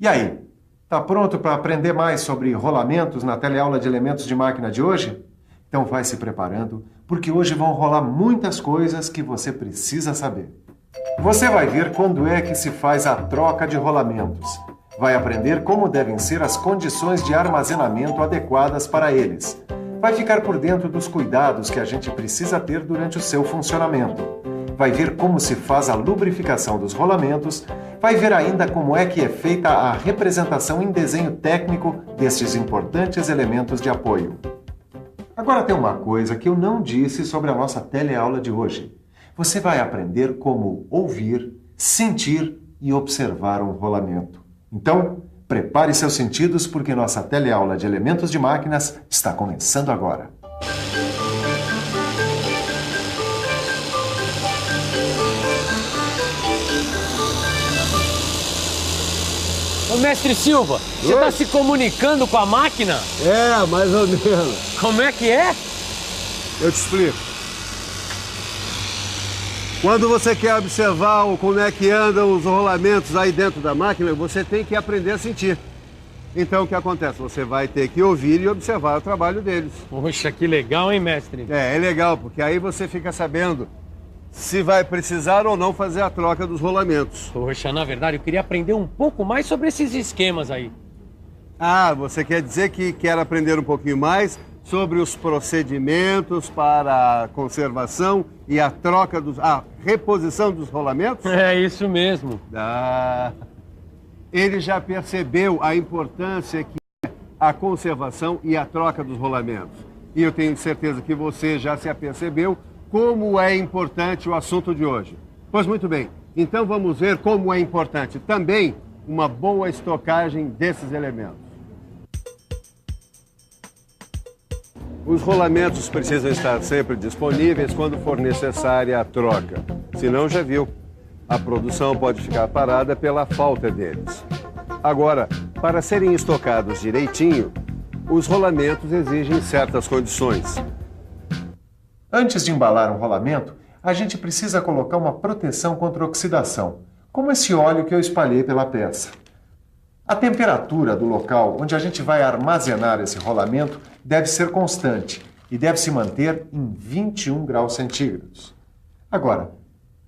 E aí, tá pronto para aprender mais sobre rolamentos na teleaula de elementos de máquina de hoje? Então vai se preparando, porque hoje vão rolar muitas coisas que você precisa saber. Você vai ver quando é que se faz a troca de rolamentos. Vai aprender como devem ser as condições de armazenamento adequadas para eles. Vai ficar por dentro dos cuidados que a gente precisa ter durante o seu funcionamento. Vai ver como se faz a lubrificação dos rolamentos, vai ver ainda como é que é feita a representação em desenho técnico destes importantes elementos de apoio. Agora tem uma coisa que eu não disse sobre a nossa teleaula de hoje. Você vai aprender como ouvir, sentir e observar um rolamento. Então, prepare seus sentidos porque nossa teleaula de elementos de máquinas está começando agora. Ô, mestre Silva, você está se comunicando com a máquina? É, mais ou menos. Como é que é? Eu te explico. Quando você quer observar como é que andam os rolamentos aí dentro da máquina, você tem que aprender a sentir. Então, o que acontece? Você vai ter que ouvir e observar o trabalho deles. Poxa, que legal, hein, mestre? É legal, porque aí você fica sabendo se vai precisar ou não fazer a troca dos rolamentos. Poxa, na verdade, eu queria aprender um pouco mais sobre esses esquemas aí. Ah, você quer dizer que quer aprender um pouquinho mais sobre os procedimentos para a conservação e a reposição dos rolamentos? É isso mesmo. Ele já percebeu a importância que é a conservação e a troca dos rolamentos. E eu tenho certeza que você já se apercebeu como é importante o assunto de hoje. Pois muito bem, então vamos ver como é importante também uma boa estocagem desses elementos. Os rolamentos precisam estar sempre disponíveis quando for necessária a troca. Senão, já viu, a produção pode ficar parada pela falta deles. Agora, para serem estocados direitinho, os rolamentos exigem certas condições. Antes de embalar um rolamento, a gente precisa colocar uma proteção contra oxidação, como esse óleo que eu espalhei pela peça. A temperatura do local onde a gente vai armazenar esse rolamento deve ser constante e deve se manter em 21 graus centígrados. Agora,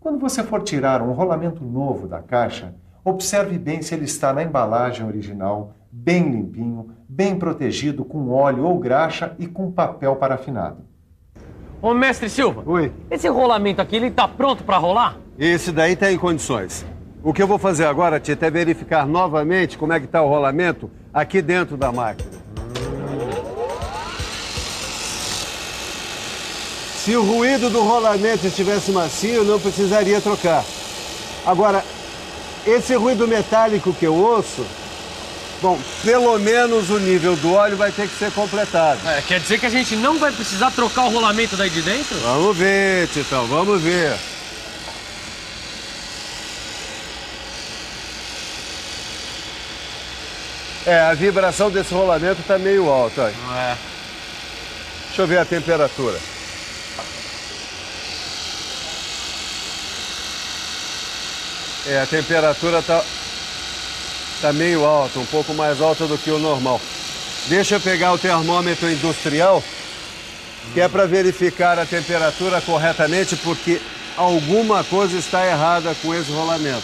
quando você for tirar um rolamento novo da caixa, observe bem se ele está na embalagem original, bem limpinho, bem protegido com óleo ou graxa e com papel parafinado. Ô, mestre Silva, Oi. Esse rolamento aqui, ele tá pronto para rolar? Esse daí está em condições. O que eu vou fazer agora, Tito, é verificar novamente como é que está o rolamento aqui dentro da máquina. Se o ruído do rolamento estivesse macio, não precisaria trocar. Agora, esse ruído metálico que eu ouço, bom, pelo menos o nível do óleo vai ter que ser completado. Quer dizer que a gente não vai precisar trocar o rolamento daí de dentro? Vamos ver, Titão, vamos ver. A vibração desse rolamento está meio alta. Olha. Deixa eu ver a temperatura. A temperatura tá meio alta, um pouco mais alta do que o normal. Deixa eu pegar o termômetro industrial, que é para verificar a temperatura corretamente, porque alguma coisa está errada com esse rolamento.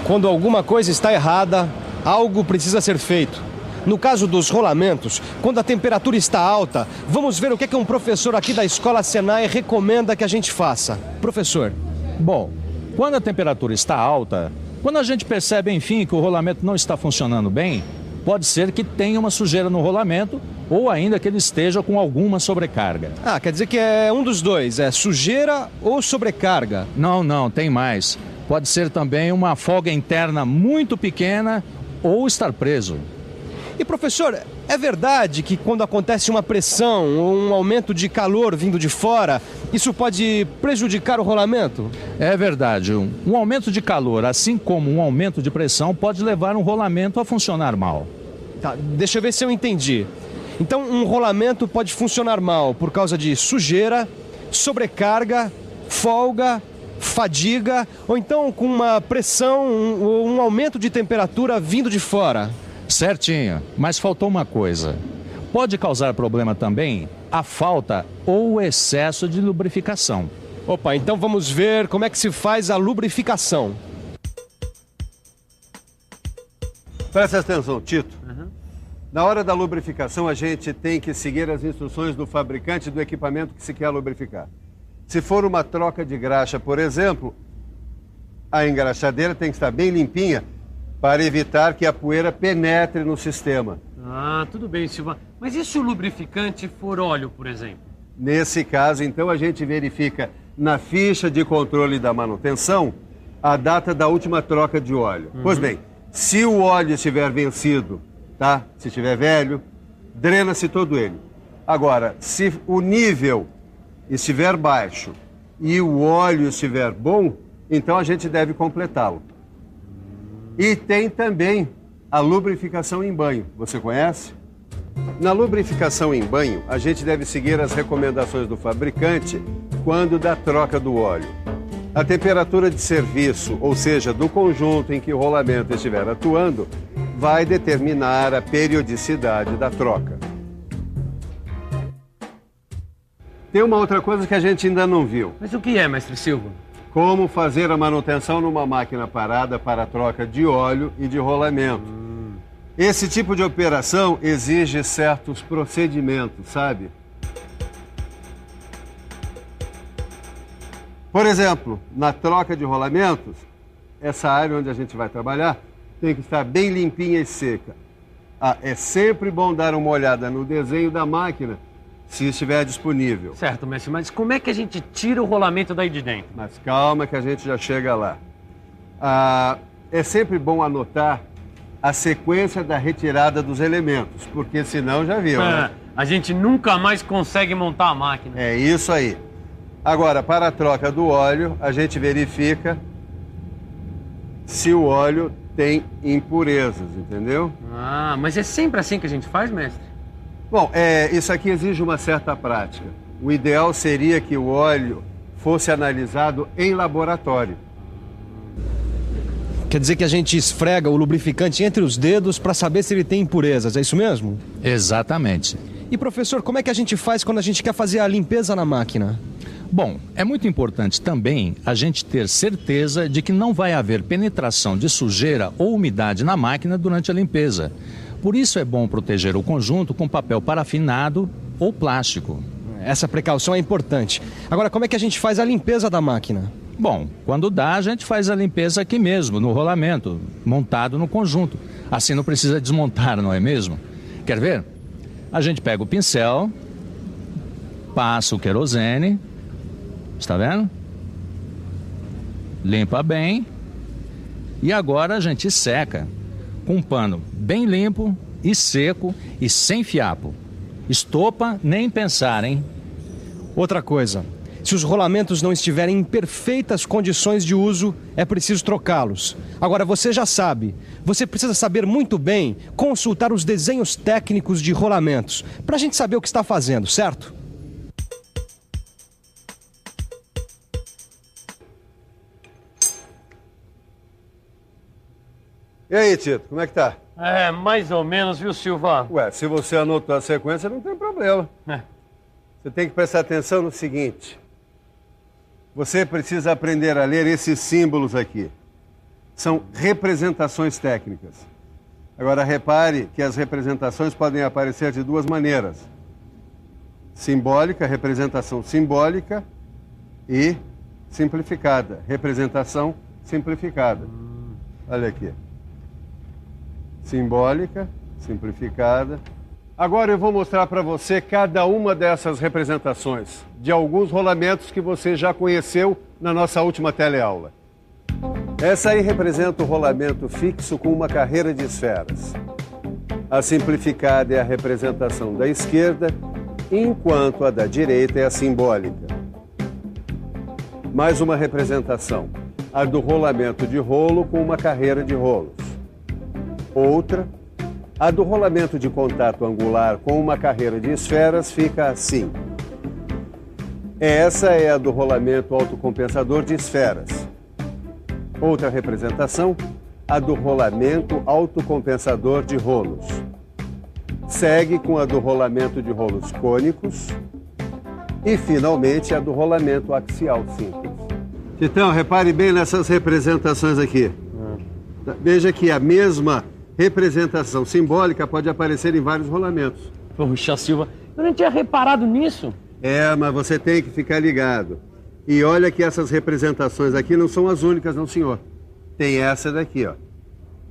Quando alguma coisa está errada, algo precisa ser feito. No caso dos rolamentos, quando a temperatura está alta, vamos ver o que é que um professor aqui da Escola Senai recomenda que a gente faça. Professor. Bom, quando a temperatura está alta, quando a gente percebe, enfim, que o rolamento não está funcionando bem, pode ser que tenha uma sujeira no rolamento ou ainda que ele esteja com alguma sobrecarga. Quer dizer que é um dos dois, é sujeira ou sobrecarga? Não, tem mais. Pode ser também uma folga interna muito pequena ou estar preso. E professor, é verdade que quando acontece uma pressão ou um aumento de calor vindo de fora, isso pode prejudicar o rolamento? É verdade. Um aumento de calor, assim como um aumento de pressão, pode levar um rolamento a funcionar mal. Tá, deixa eu ver se eu entendi. Então, um rolamento pode funcionar mal por causa de sujeira, sobrecarga, folga fadiga ou então com uma pressão ou um aumento de temperatura vindo de fora. Certinho, mas faltou uma coisa. Pode causar problema também a falta ou o excesso de lubrificação. Opa, então vamos ver como é que se faz a lubrificação. Presta atenção, Tito. Na hora da lubrificação, a gente tem que seguir as instruções do fabricante do equipamento que se quer lubrificar. Se for uma troca de graxa, por exemplo, a engraxadeira tem que estar bem limpinha para evitar que a poeira penetre no sistema. Ah, tudo bem, Silva. Mas e se o lubrificante for óleo, por exemplo? Nesse caso, então, a gente verifica na ficha de controle da manutenção a data da última troca de óleo. Pois bem, se o óleo estiver vencido, tá? Se estiver velho, drena-se todo ele. Agora, se o nível estiver baixo e o óleo estiver bom, então a gente deve completá-lo. E tem também a lubrificação em banho. Você conhece? Na lubrificação em banho, a gente deve seguir as recomendações do fabricante quando da troca do óleo. A temperatura de serviço, ou seja, do conjunto em que o rolamento estiver atuando, vai determinar a periodicidade da troca. Tem uma outra coisa que a gente ainda não viu. Mas o que é, mestre Silva? Como fazer a manutenção numa máquina parada para a troca de óleo e de rolamento. Esse tipo de operação exige certos procedimentos, sabe? Por exemplo, na troca de rolamentos, essa área onde a gente vai trabalhar tem que estar bem limpinha e seca. É sempre bom dar uma olhada no desenho da máquina, se estiver disponível. Certo, mestre, mas como é que a gente tira o rolamento daí de dentro? Mas calma que a gente já chega lá. É sempre bom anotar a sequência da retirada dos elementos, porque senão já viu, né? A gente nunca mais consegue montar a máquina. É isso aí. Agora, para a troca do óleo, a gente verifica se o óleo tem impurezas, entendeu? Ah, mas é sempre assim que a gente faz, mestre? Bom, isso aqui exige uma certa prática. O ideal seria que o óleo fosse analisado em laboratório. Quer dizer que a gente esfrega o lubrificante entre os dedos para saber se ele tem impurezas, é isso mesmo? Exatamente. E professor, como é que a gente faz quando a gente quer fazer a limpeza na máquina? Bom, é muito importante também a gente ter certeza de que não vai haver penetração de sujeira ou umidade na máquina durante a limpeza. Por isso é bom proteger o conjunto com papel parafinado ou plástico. Essa precaução é importante. Agora, como é que a gente faz a limpeza da máquina? Bom, quando dá, a gente faz a limpeza aqui mesmo, no rolamento, montado no conjunto. Assim não precisa desmontar, não é mesmo? Quer ver? A gente pega o pincel, passa o querosene, está vendo? Limpa bem e agora a gente seca com um pano bem limpo e seco e sem fiapo. Estopa, nem pensar, hein? Outra coisa, se os rolamentos não estiverem em perfeitas condições de uso, é preciso trocá-los. Agora, você já sabe, você precisa saber muito bem consultar os desenhos técnicos de rolamentos, para a gente saber o que está fazendo, certo? E aí, Tito, como é que tá? É, mais ou menos, viu, Silva? Ué, se você anotou a sequência, não tem problema. Você tem que prestar atenção no seguinte. Você precisa aprender a ler esses símbolos aqui. São representações técnicas. Agora, repare que as representações podem aparecer de duas maneiras. Simbólica, representação simbólica e simplificada. Representação simplificada. Olha aqui. Simbólica, simplificada. Agora eu vou mostrar para você cada uma dessas representações de alguns rolamentos que você já conheceu na nossa última teleaula. Essa aí representa o rolamento fixo com uma carreira de esferas. A simplificada é a representação da esquerda, enquanto a da direita é a simbólica. Mais uma representação, a do rolamento de rolo com uma carreira de rolos. Outra, a do rolamento de contato angular com uma carreira de esferas fica assim. Essa é a do rolamento autocompensador de esferas. Outra representação, a do rolamento autocompensador de rolos. Segue com a do rolamento de rolos cônicos e, finalmente, a do rolamento axial simples. Titão, repare bem nessas representações aqui. Veja que a mesma representação simbólica pode aparecer em vários rolamentos. Poxa, Silva, eu não tinha reparado nisso. Mas você tem que ficar ligado. E olha que essas representações aqui não são as únicas, não, senhor. Tem essa daqui, ó.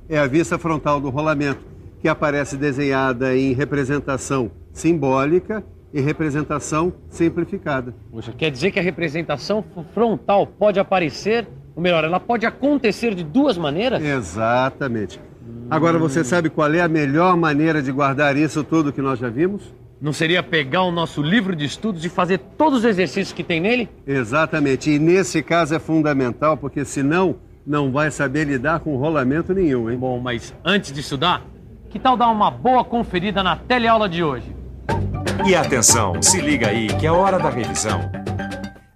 É a vista frontal do rolamento, que aparece desenhada em representação simbólica e representação simplificada. Poxa, quer dizer que a representação frontal pode aparecer, ou melhor, ela pode acontecer de duas maneiras? Exatamente. Agora, você sabe qual é a melhor maneira de guardar isso tudo que nós já vimos? Não seria pegar o nosso livro de estudos e fazer todos os exercícios que tem nele? Exatamente. E nesse caso é fundamental, porque senão não vai saber lidar com rolamento nenhum, hein? Bom, mas antes de estudar, que tal dar uma boa conferida na teleaula de hoje? E atenção, se liga aí que é hora da revisão.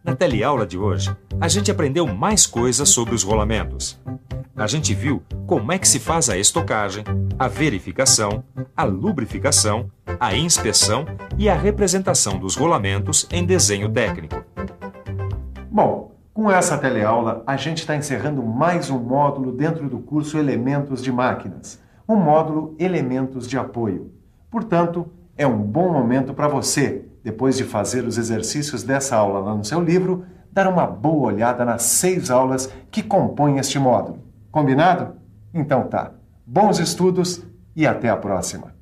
Na teleaula de hoje, a gente aprendeu mais coisas sobre os rolamentos. A gente viu como é que se faz a estocagem, a verificação, a lubrificação, a inspeção e a representação dos rolamentos em desenho técnico. Bom, com essa teleaula, a gente está encerrando mais um módulo dentro do curso Elementos de Máquinas, o módulo Elementos de Apoio. Portanto, é um bom momento para você, depois de fazer os exercícios dessa aula lá no seu livro, dar uma boa olhada nas 6 aulas que compõem este módulo. Combinado? Então tá. Bons estudos e até a próxima.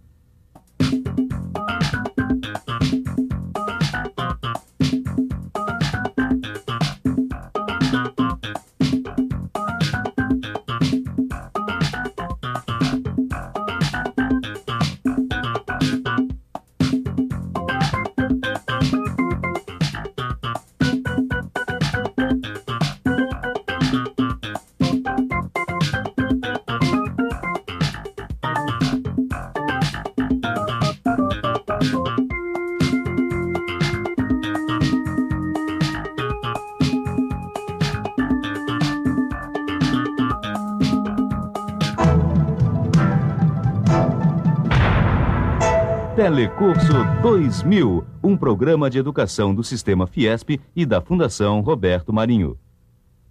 Telecurso 2000, um programa de educação do Sistema Fiesp e da Fundação Roberto Marinho.